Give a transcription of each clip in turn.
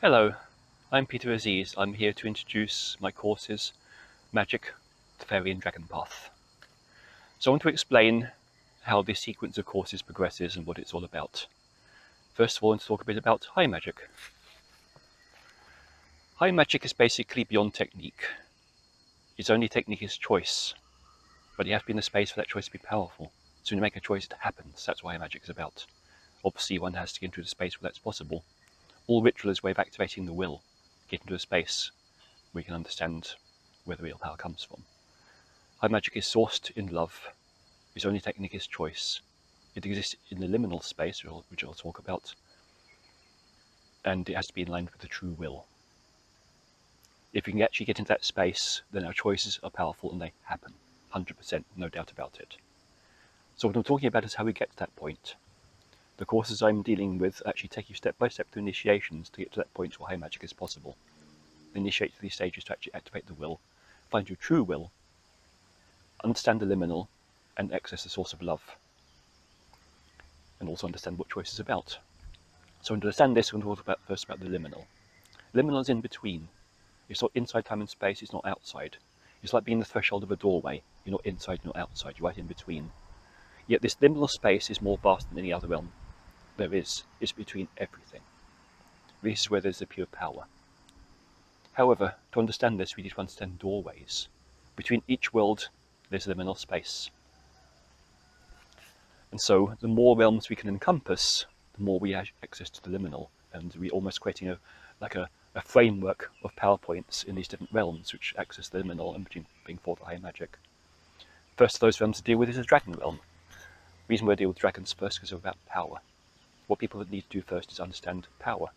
Hello, I'm Peter Aziz. I'm here to introduce my courses, Magick, the Faerie and Dragon Path. So I want to explain how this sequence of courses progresses and what it's all about. First of all, I want to talk a bit about High Magick. High Magick is basically beyond technique. Its only technique is choice, but you have to be in the space for that choice to be powerful. So when you make a choice, it happens. That's what High Magick is about. Obviously, one has to get into the space where that's possible. All ritual is a way of activating the will, get into a space where we can understand where the real power comes from. High Magick is sourced in love. Its only technique is choice. It exists in the liminal space, which I'll talk about, and it has to be in line with the true will. If we can actually get into that space, then our choices are powerful and they happen. 100%, no doubt about it. So what I'm talking about is how we get to that point. The courses I'm dealing with actually take you step by step through initiations to get to that point where High Magick is possible. Initiate through these stages to actually activate the will, find your true will, understand the liminal, and access the source of love. And also understand what choice is about. So to understand this, we're going to talk first about the liminal. Liminal is in between. It's not inside time and space, it's not outside. It's like being the threshold of a doorway. You're not inside, you're not outside, you're right in between. Yet this liminal space is more vast than any other realm there is. It's between everything. This is where there's the pure power. However, to understand this, we need to understand doorways. Between each world, there's liminal space. And so, the more realms we can encompass, the more we have access to the liminal, and we're almost creating a framework of power points in these different realms which access the liminal and being forth High Magick. First of those realms to deal with is the Dragon realm. The reason we deal with dragons first is because they're about power. What people need to do first is understand power,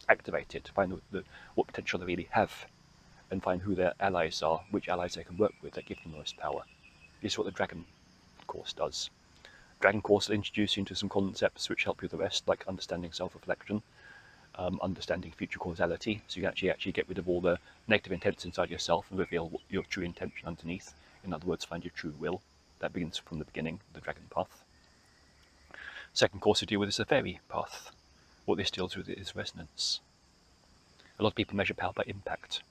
activate it, find what potential they really have, and find who their allies are, which allies they can work with that give them the most power. This is what the Dragon course does. Dragon course will introduce you into some concepts which help you with the rest, like understanding self-reflection, understanding future causality, so you can actually get rid of all the negative intents inside yourself and reveal what your true intention underneath. In other words, find your true will. That begins from the beginning, the Dragon path. Second course to deal with is the Faerie path. What this deals with is resonance. A lot of people measure power by impact.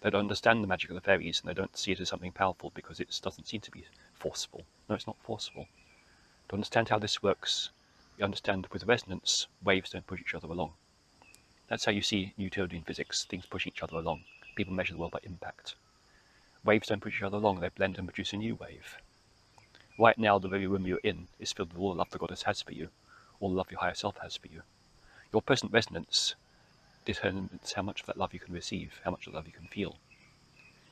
They don't understand the magic of the fairies, and they don't see it as something powerful because it doesn't seem to be forceful. No, it's not forceful. To understand how this works, you understand with resonance, waves don't push each other along. That's how you see Newtonian physics, things pushing each other along. People measure the world by impact. Waves don't push each other along, they blend and produce a new wave. Right now, the very room you're in is filled with all the love the goddess has for you, all the love your higher self has for you. Your present resonance determines how much of that love you can receive, how much of that love you can feel.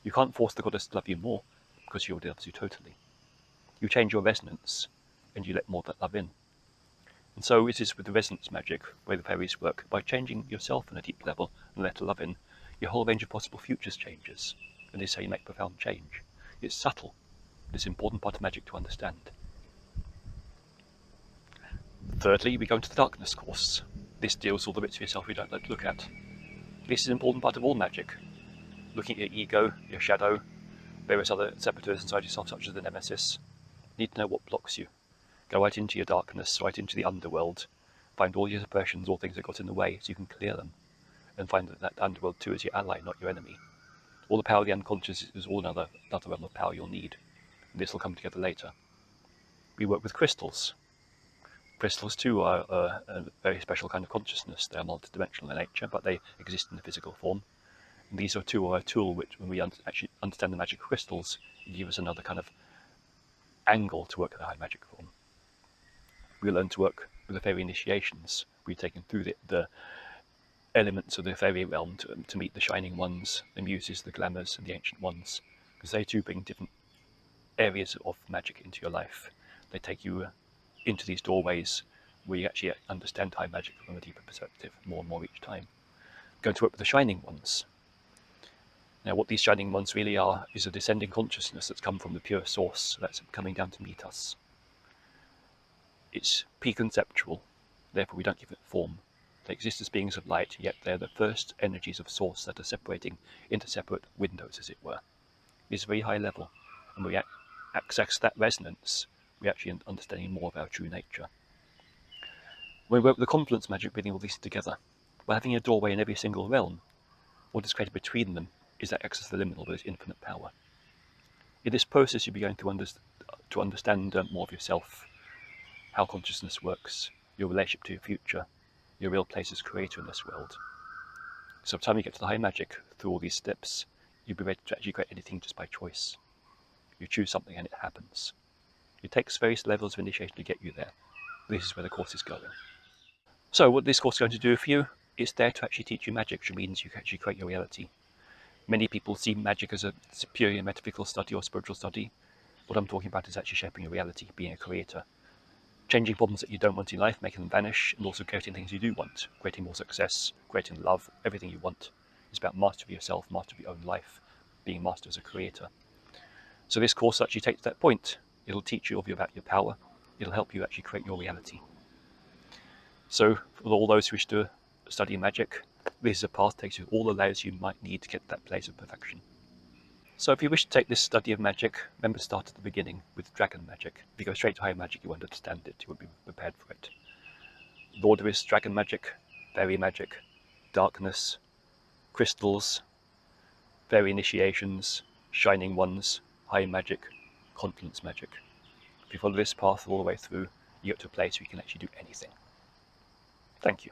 You can't force the goddess to love you more, because she already loves you totally. You change your resonance, and you let more of that love in. And so it is with the resonance magic, where the fairies work. By changing yourself on a deep level and let the love in, your whole range of possible futures changes, and this is how you make profound change. It's subtle, but it's an important part of magic to understand. Thirdly, we go into the darkness course. This deals with all the bits of yourself you don't like to look at. This is an important part of all magic. Looking at your ego, your shadow, various other saboteurs inside yourself, such as the nemesis. You need to know what blocks you. Go right into your darkness, right into the underworld. Find all your suppressions, all things that got in the way, so you can clear them. And find that underworld too is your ally, not your enemy. All the power of the unconscious is all another realm of power you'll need. And this will come together later. We work with crystals. Crystals too are a very special kind of consciousness. They are multidimensional in nature, but they exist in the physical form. And these are a tool which, when we actually understand the magic of crystals, it gives us another kind of angle to work with the high magic form. We learn to work with the fairy initiations. We've taken through the elements of the fairy realm to meet the shining ones, the muses, the glamours, and the ancient ones, because they too bring different areas of magic into your life. They take you into these doorways where you actually understand high magic from a deeper perspective, more and more each time. I'm going to work with the shining ones. Now, what these shining ones really are is a descending consciousness that's come from the pure source that's coming down to meet us. It's pre-conceptual, therefore we don't give it form. They exist as beings of light, yet they're the first energies of source that are separating into separate windows, as it were. It's a very high level, and we access that resonance, we're actually understanding more of our true nature. When we work with the confluence magic, bringing all these together, By having a doorway in every single realm, what is created between them is that access to the liminal with its infinite power. In this process, you'll be going to understand more of yourself, how consciousness works, your relationship to your future, your real place as creator in this world. So by the time you get to the high magic, through all these steps, you'll be ready to actually create anything just by choice. You choose something and it happens. It takes various levels of initiation to get you there. This is where the course is going. So what this course is going to do for you, it's there to actually teach you magic, which means you can actually create your reality. Many people see magic as a superior metaphysical study or spiritual study. What I'm talking about is actually shaping your reality, being a creator. Changing problems that you don't want in life, making them vanish, and also creating things you do want. Creating more success, creating love, everything you want. It's about mastery of yourself, mastery of your own life, being master as a creator. So this course actually takes that point. It'll teach you about your power. It'll help you actually create your reality. So for all those who wish to study magic, this is a path that takes you all the layers you might need to get to that place of perfection. So if you wish to take this study of magic, remember to start at the beginning with dragon magic. If you go straight to high magic, you won't understand it, you won't be prepared for it. The order is dragon magic, fairy magic, darkness, crystals, fairy initiations, shining ones, high magic, confluence magic. If you follow this path all the way through, you get to a place where you can actually do anything. Thank you.